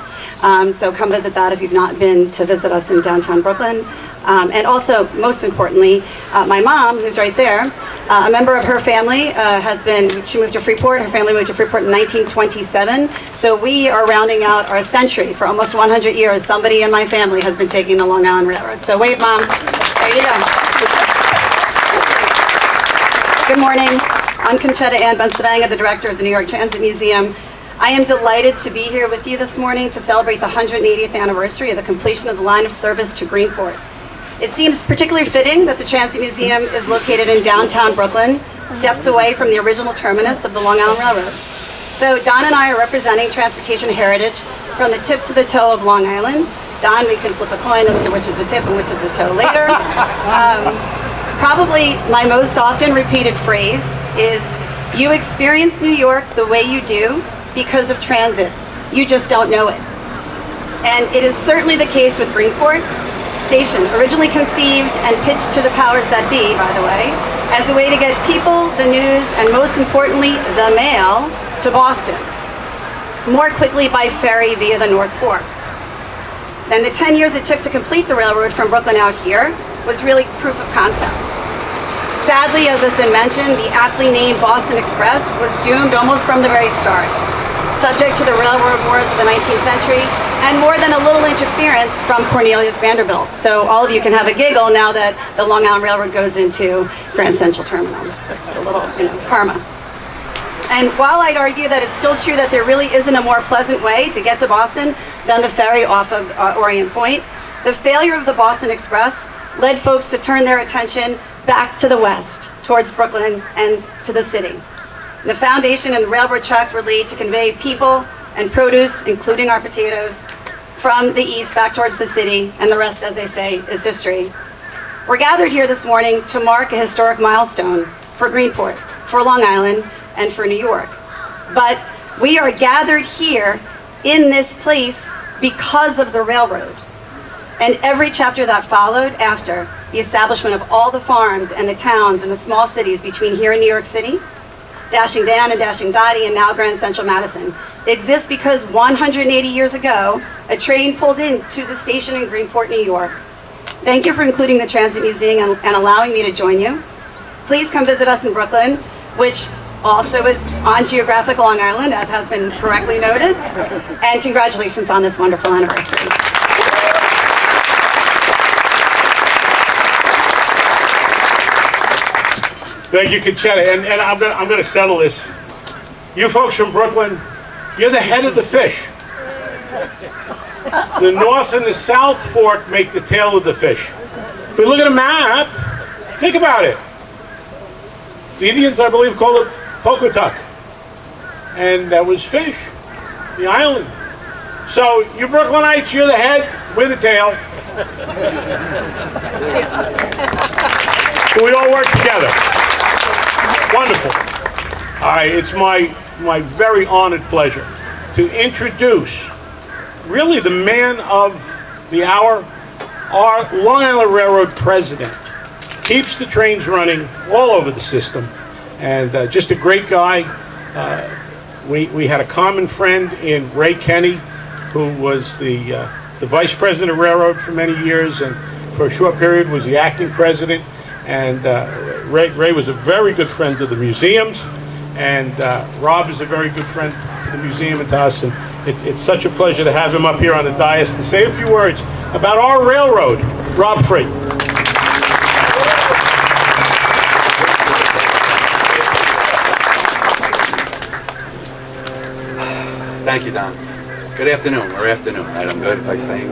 So come visit that if you've not been to visit us in downtown Brooklyn. And also, most importantly, my mom, who's right there, a member of her family she moved to Freeport. Her family moved to Freeport in 1927. So we are rounding out our century. For almost 100 years, somebody in my family has been taking the Long Island Railroad. So wave, Mom. There you go. Good morning. I'm Conchetta Ann Bensavanga, the director of the New York Transit Museum. I am delighted to be here with you this morning to celebrate the 180th anniversary of the completion of the line of service to Greenport. It seems particularly fitting that the Transit Museum is located in downtown Brooklyn, steps away from the original terminus of the Long Island Railroad. So Don and I are representing transportation heritage from the tip to the toe of Long Island. Don, we can flip a coin as to which is the tip and which is the toe later. Probably my most often repeated phrase is, you experience New York the way you do because of transit. You just don't know it. And it is certainly the case with Greenport Station, originally conceived and pitched to the powers that be, by the way, as a way to get people, the news, and most importantly, the mail to Boston more quickly by ferry via the North Fork. Then the 10 years it took to complete the railroad from Brooklyn out here was really proof of concept. Sadly, as has been mentioned, the aptly named Boston Express was doomed almost from the very start, subject to the railroad wars of the 19th century, and more than a little interference from Cornelius Vanderbilt. So all of you can have a giggle now that the Long Island Railroad goes into Grand Central Terminal. It's a little, karma. And while I'd argue that it's still true that there really isn't a more pleasant way to get to Boston than the ferry off of Orient Point, the failure of the Boston Express led folks to turn their attention back to the west, towards Brooklyn and to the city. The foundation and the railroad tracks were laid to convey people and produce, including our potatoes, from the east back towards the city, and the rest, as they say, is history. We're gathered here this morning to mark a historic milestone for Greenport, for Long Island, and for New York. But we are gathered here in this place because of the railroad. And every chapter that followed after the establishment of all the farms and the towns and the small cities between here and New York City, Dashing Dan and Dashing Dottie and now Grand Central Madison, exists because 180 years ago, a train pulled into the station in Greenport, New York. Thank you for including the Transit Museum and allowing me to join you. Please come visit us in Brooklyn, which also is on geographic Long Island, as has been correctly noted. And congratulations on this wonderful anniversary. Thank you, Conchetta. And I'm going to settle this. You folks from Brooklyn, you're the head of the fish. The North and the South Fork make the tail of the fish. If we look at a map, think about it. The Indians, I believe, call it Pocatuck. And that was fish, the island. So you Brooklynites, you're the head, we're the tail. So we all work together. Wonderful. All right, it's my very honored pleasure to introduce really the man of the hour, our Long Island Railroad president. Keeps the trains running all over the system, and just a great guy. We had a common friend in Ray Kenny, who was the vice president of railroad for many years, and for a short period was the acting president. And Ray was a very good friend to the museums, and Rob is a very good friend to the museum and to us. And it's such a pleasure to have him up here on the dais to say a few words about our railroad. Rob Free. Thank you, Don. Good afternoon, or afternoon, right? I'm good by saying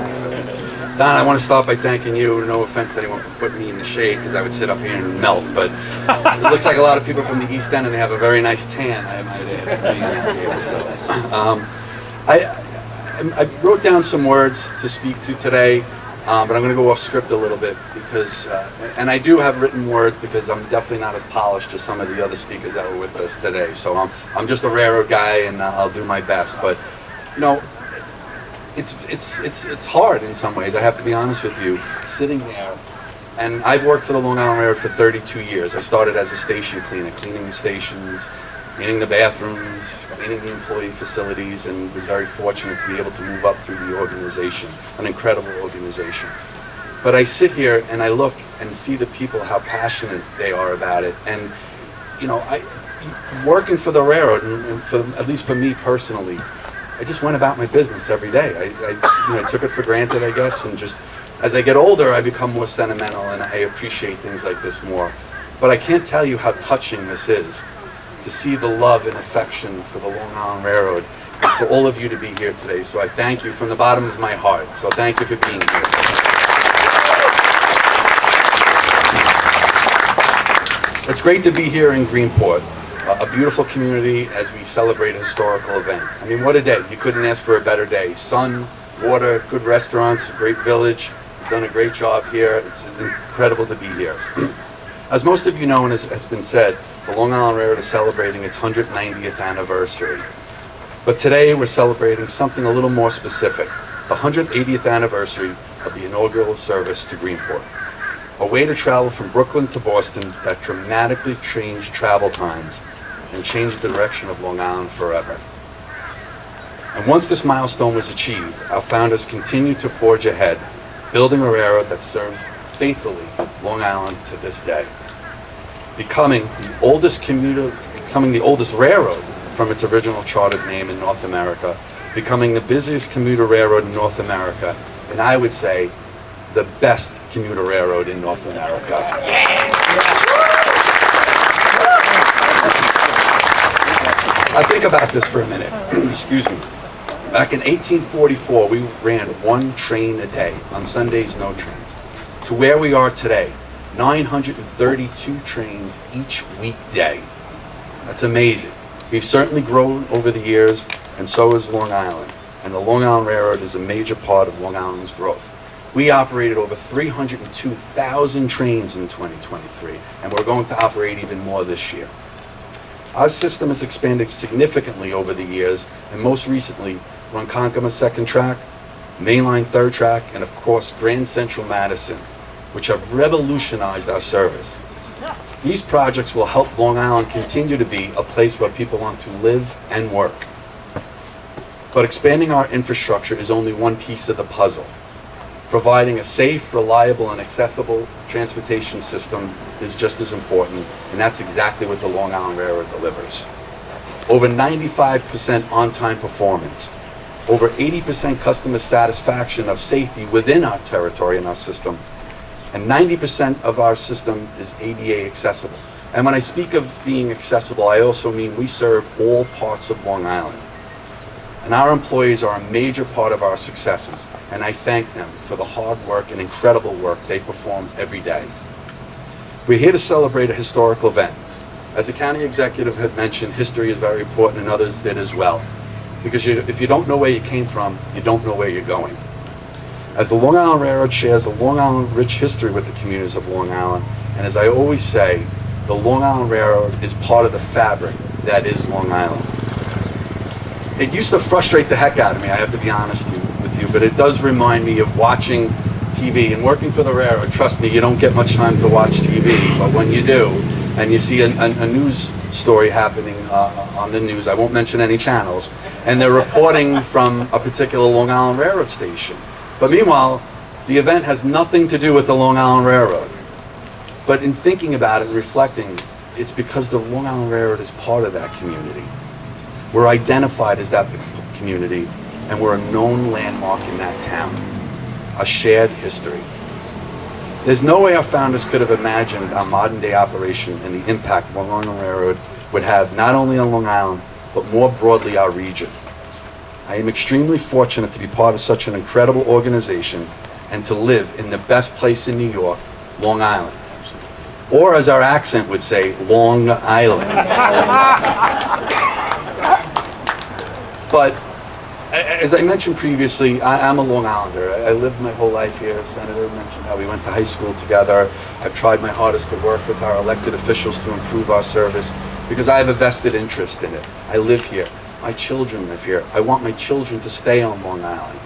Don, I want to start by thanking you. No offense to anyone for putting me in the shade, because I would sit up here and melt, but it looks like a lot of people from the East End, and they have a very nice tan, I might add. I wrote down some words to speak to today, but I'm going to go off script a little bit, because, and I do have written words, because I'm definitely not as polished as some of the other speakers that were with us today. So I'm just a railroad guy, and I'll do my best. But, you know, it's hard in some ways. I have to be honest with you, sitting there. And I've worked for the Long Island Railroad for 32 years. I started as a station cleaner, cleaning the stations, cleaning the bathrooms, cleaning the employee facilities, and was very fortunate to be able to move up through the organization, an incredible organization. But I sit here and I look and see the people, how passionate they are about it. And, you know, working for the railroad, and for, at least for me personally, I just went about my business every day. I took it for granted, I guess, and just, as I get older, I become more sentimental and I appreciate things like this more. But I can't tell you how touching this is, to see the love and affection for the Long Island Railroad, and for all of you to be here today. So I thank you from the bottom of my heart. So thank you for being here. It's great to be here in Greenport, a beautiful community as we celebrate a historical event. I mean, what a day. You couldn't ask for a better day. Sun, water, good restaurants, a great village. You've done a great job here. It's incredible to be here. As most of you know, and as has been said, the Long Island Railroad is celebrating its 190th anniversary. But today we're celebrating something a little more specific, the 180th anniversary of the inaugural service to Greenport, a way to travel from Brooklyn to Boston that dramatically changed travel times and changed the direction of Long Island forever. And once this milestone was achieved, our founders continued to forge ahead, building a railroad that serves faithfully Long Island to this day, becoming the oldest railroad from its original chartered name in North America, becoming the busiest commuter railroad in North America, and I would say the best commuter railroad in North America. Now think about this for a minute. Excuse me. Back in 1844, we ran one train a day. On Sundays, no trains. To where we are today, 932 trains each weekday. That's amazing. We've certainly grown over the years, and so has Long Island. And the Long Island Railroad is a major part of Long Island's growth. We operated over 302,000 trains in 2023, and we're going to operate even more this year. Our system has expanded significantly over the years, and most recently, Ronkonkoma second track, Mainline third track, and of course, Grand Central Madison, which have revolutionized our service. These projects will help Long Island continue to be a place where people want to live and work. But expanding our infrastructure is only one piece of the puzzle. Providing a safe, reliable, and accessible transportation system is just as important, and that's exactly what the Long Island Railroad delivers. Over 95% on-time performance, over 80% customer satisfaction of safety within our territory and our system, and 90% of our system is ADA accessible. And when I speak of being accessible, I also mean we serve all parts of Long Island. And our employees are a major part of our successes, and I thank them for the hard work and incredible work they perform every day. We're here to celebrate a historical event. As the county executive had mentioned, history is very important, and others did as well. Because if you don't know where you came from, you don't know where you're going. As the Long Island Railroad shares a Long Island rich history with the communities of Long Island, and as I always say, the Long Island Railroad is part of the fabric that is Long Island. It used to frustrate the heck out of me, I have to be honest with you, but it does remind me of watching TV and working for the railroad. Trust me, you don't get much time to watch TV, but when you do, and you see a news story happening on the news, I won't mention any channels, and they're reporting from a particular Long Island Railroad station. But meanwhile, the event has nothing to do with the Long Island Railroad. But in thinking about it and reflecting, it's because the Long Island Railroad is part of that community. We're identified as that community, and we're a known landmark in that town, a shared history. There's no way our founders could have imagined our modern day operation and the impact Long Island Railroad would have not only on Long Island, but more broadly our region. I am extremely fortunate to be part of such an incredible organization and to live in the best place in New York, Long Island. Or as our accent would say, Long Island. But as I mentioned previously, I'm a Long Islander. I lived my whole life here. Senator mentioned how we went to high school together. I've tried my hardest to work with our elected officials to improve our service because I have a vested interest in it. I live here. My children live here. I want my children to stay on Long Island.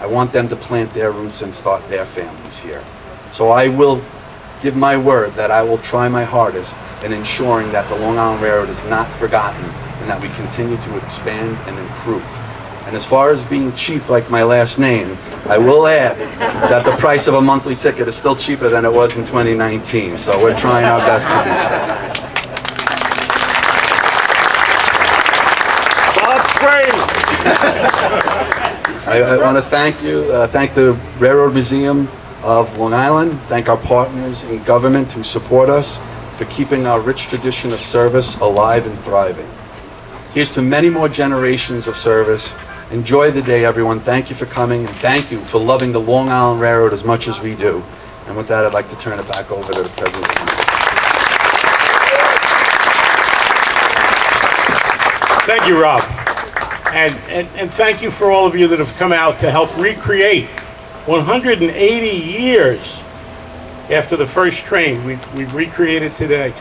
I want them to plant their roots and start their families here. So I will give my word that I will try my hardest in ensuring that the Long Island Railroad is not forgotten and that we continue to expand and improve. And as far as being cheap like my last name, I will add that the price of a monthly ticket is still cheaper than it was in 2019. So we're trying our best to do so. I want to thank you, thank the Railroad Museum of Long Island, thank our partners in government who support us for keeping our rich tradition of service alive and thriving. Here's to many more generations of service. Enjoy the day, everyone. Thank you for coming, and thank you for loving the Long Island Railroad as much as we do. And with that, I'd like to turn it back over to the President. Thank you, Rob. And thank you for all of you that have come out to help recreate 180 years after the first train. We've recreated today.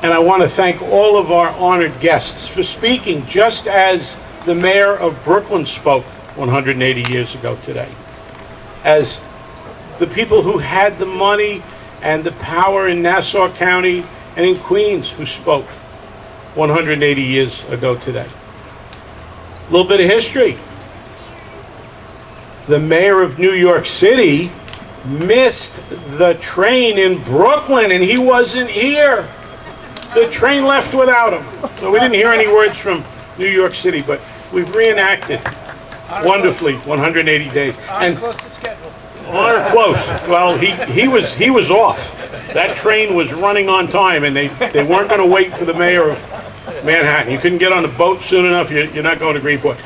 And I want to thank all of our honored guests for speaking just as the mayor of Brooklyn spoke 180 years ago today. As the people who had the money and the power in Nassau County and in Queens who spoke 180 years ago today. A little bit of history. The mayor of New York City missed the train in Brooklyn and he wasn't here. The train left without him. So we didn't hear any words from New York City, but we've reenacted wonderfully 180 days. And close to schedule. Close. Well, he was off. That train was running on time, and they weren't going to wait for the mayor of Manhattan. You couldn't get on the boat soon enough. You're not going to Greenport.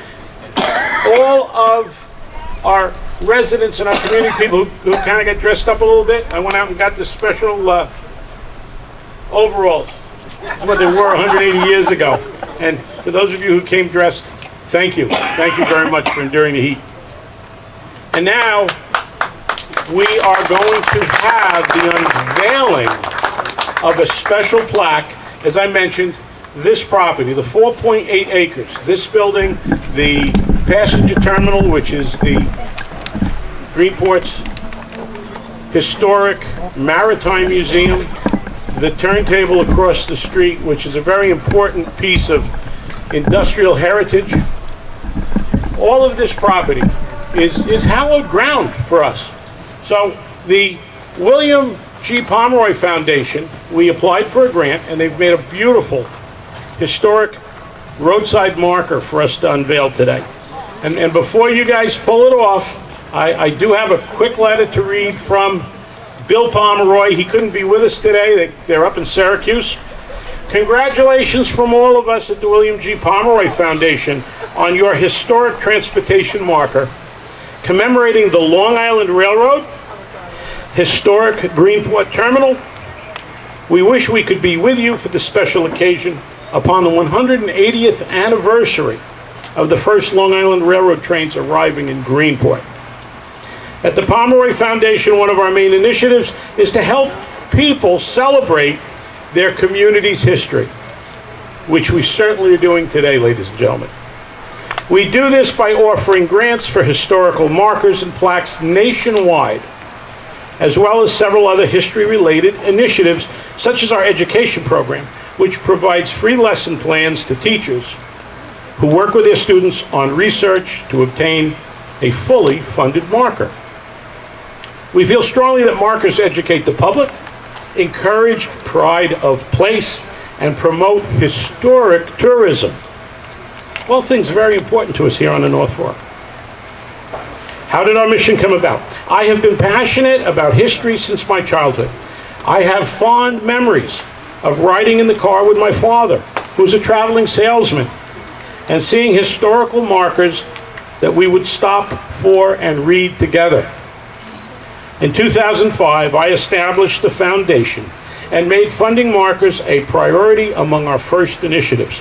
All of our residents and our community people who kind of get dressed up a little bit, I went out and got the special overalls. That's what they were 180 years ago. And to those of you who came dressed, thank you. Thank you very much for enduring the heat. And now we are going to have the unveiling of a special plaque. As I mentioned, this property, the 4.8 acres, this building, the passenger terminal, which is the Greenport's historic maritime museum, the turntable across the street, which is a very important piece of industrial heritage. All of this property is hallowed ground for us. So the William G. Pomeroy Foundation, we applied for a grant, and they've made a beautiful historic roadside marker for us to unveil today. And before you guys pull it off, I do have a quick letter to read from Bill Pomeroy. He couldn't be with us today. They're up in Syracuse. Congratulations from all of us at the William G. Pomeroy Foundation on your historic transportation marker commemorating the Long Island Railroad, historic Greenport Terminal. We wish we could be with you for the special occasion upon the 180th anniversary of the first Long Island Railroad trains arriving in Greenport. At the Pomeroy Foundation, one of our main initiatives is to help people celebrate their community's history, which we certainly are doing today, ladies and gentlemen. We do this by offering grants for historical markers and plaques nationwide, as well as several other history-related initiatives, such as our education program, which provides free lesson plans to teachers who work with their students on research to obtain a fully funded marker. We feel strongly that markers educate the public, encourage pride of place, and promote historic tourism. All things very important to us here on the North Fork. How did our mission come about? I have been passionate about history since my childhood. I have fond memories of riding in the car with my father, who was a traveling salesman, and seeing historical markers that we would stop for and read together. In 2005, I established the foundation and made funding markers a priority among our first initiatives.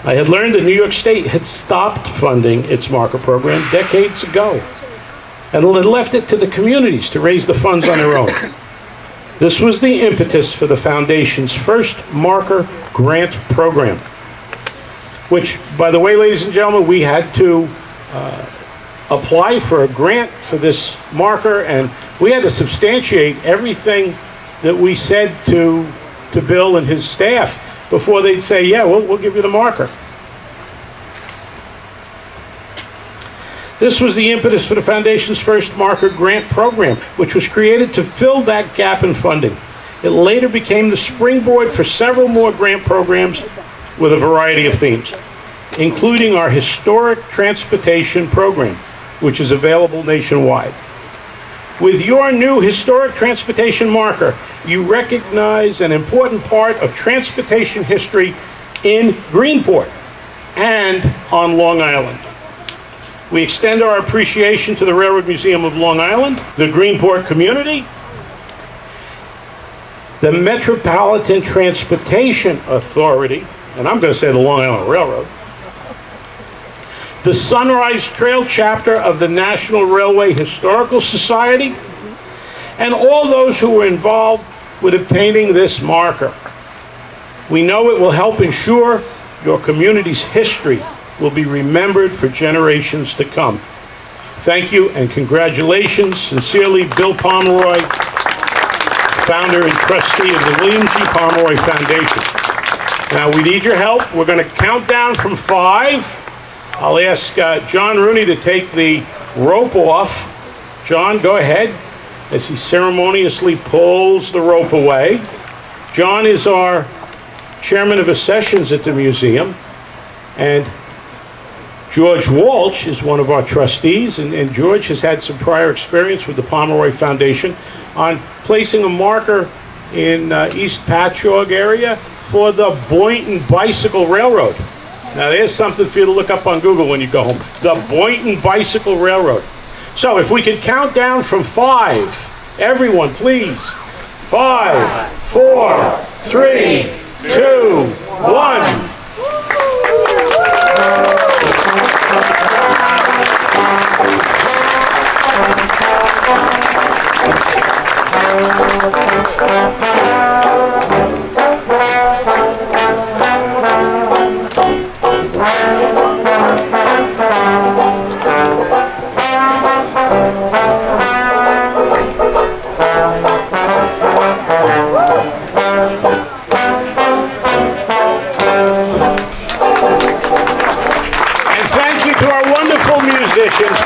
I had learned that New York State had stopped funding its marker program decades ago and had left it to the communities to raise the funds on their own. This was the impetus for the Foundation's first marker grant program, which, by the way, ladies and gentlemen, we had to apply for a grant for this marker, and we had to substantiate everything that we said to Bill and his staff before they'd say, yeah, we'll give you the marker. This was the impetus for the Foundation's first marker grant program, which was created to fill that gap in funding. It later became the springboard for several more grant programs with a variety of themes, including our historic transportation program, which is available nationwide. With your new historic transportation marker, you recognize an important part of transportation history in Greenport and on Long Island. We extend our appreciation to the Railroad Museum of Long Island, the Greenport community, the Metropolitan Transportation Authority, and I'm going to say the Long Island Railroad, the Sunrise Trail chapter of the National Railway Historical Society, and all those who were involved with obtaining this marker. We know it will help ensure your community's history will be remembered for generations to come. Thank you and congratulations. Sincerely, Bill Pomeroy, founder and trustee of the William G. Pomeroy Foundation. Now, we need your help. We're going to count down from 5. I'll ask John Rooney to take the rope off. John, go ahead, as he ceremoniously pulls the rope away. John is our chairman of accessions at the museum, and George Walsh is one of our trustees, and George has had some prior experience with the Pomeroy Foundation on placing a marker in East Patchogue area for the Boynton Bicycle Railroad. Now there's something for you to look up on Google when you go home. The Boynton Bicycle Railroad. So if we could count down from 5, everyone please. 5, 4, 3, 2, 1.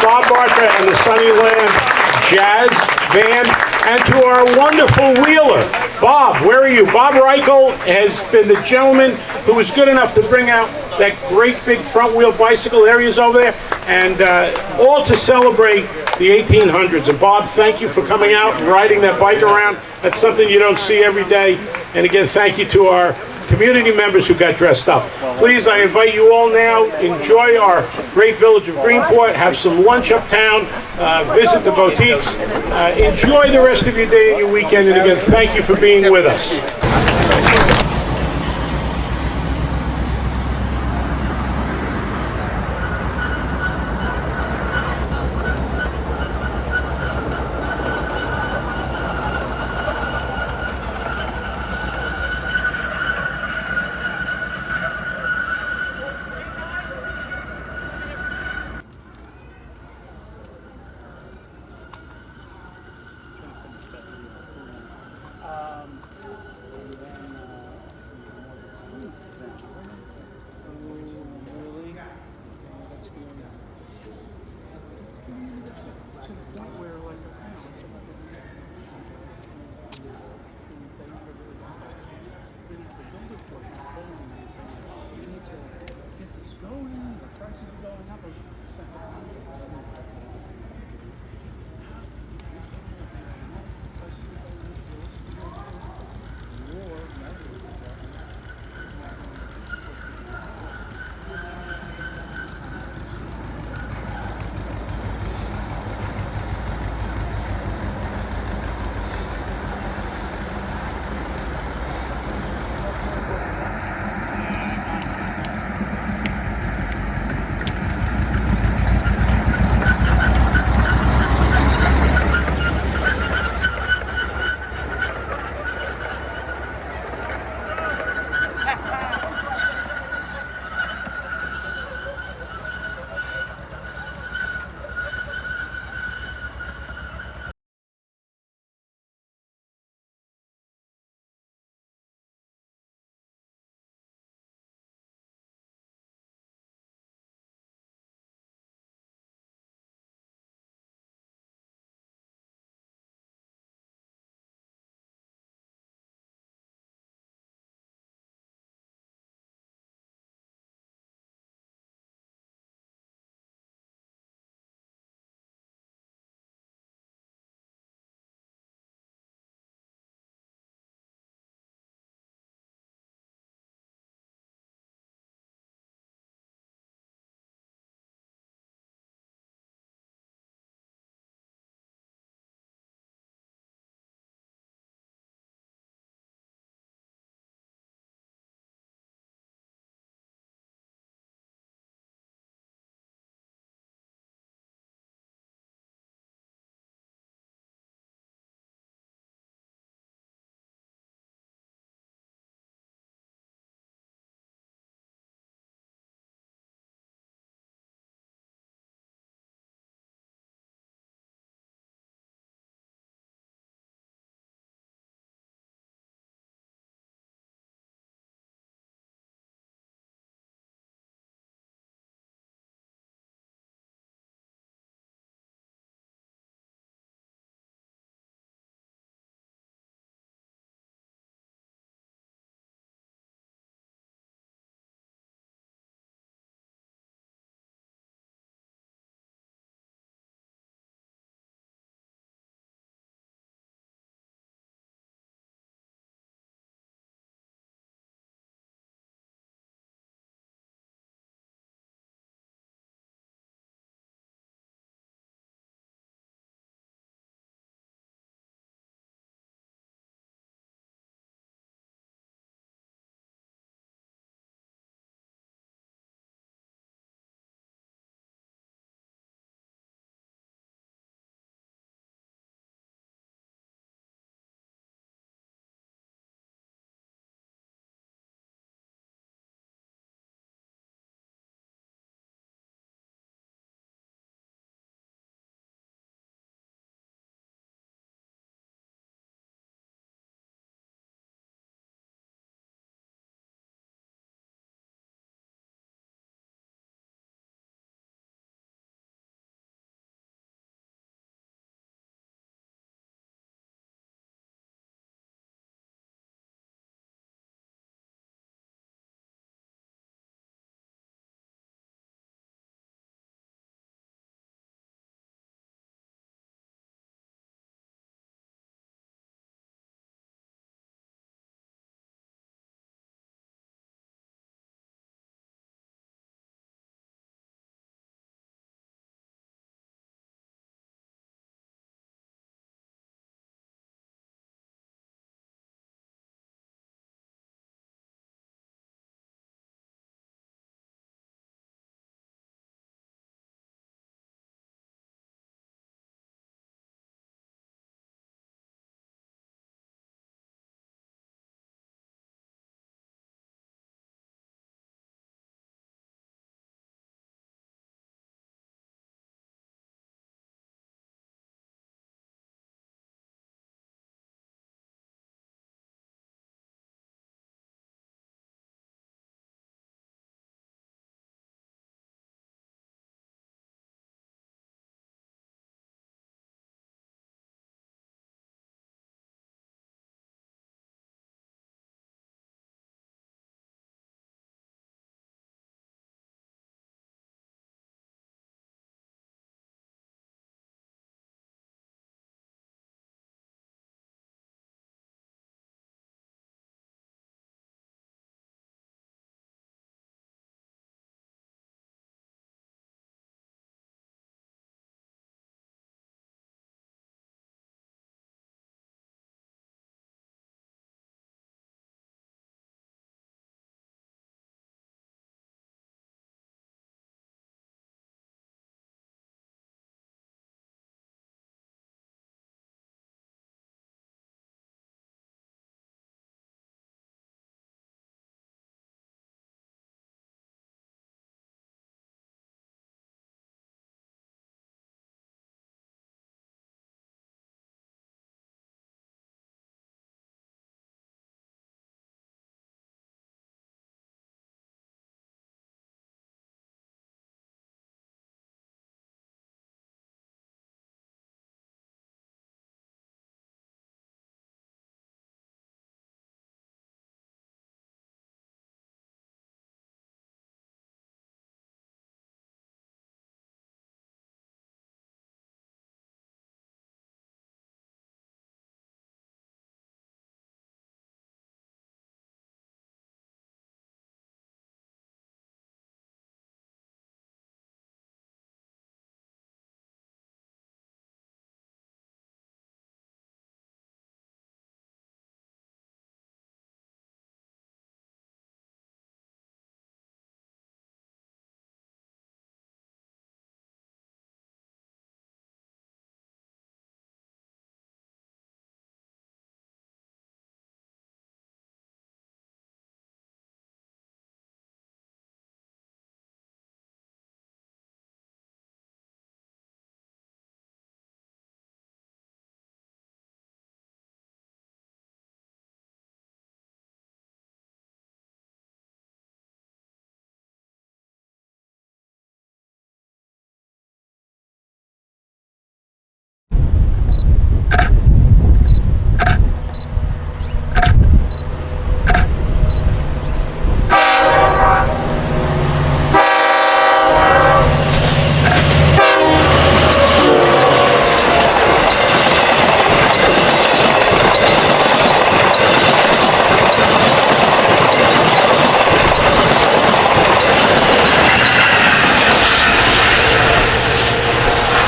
Bob Barker and the Sunnyland Jazz Band, and to our wonderful wheeler. Bob, where are you? Bob Reichel has been the gentleman who was good enough to bring out that great big front wheel bicycle areas over there, and all to celebrate the 1800s. And Bob, thank you for coming out and riding that bike around. That's something you don't see every day. And again, thank you to our community members who got dressed up. Please, I invite you all now, enjoy our great Village of Greenport, have some lunch uptown, visit the boutiques, enjoy the rest of your day and your weekend, and again, thank you for being with us. Going, the prices are going up.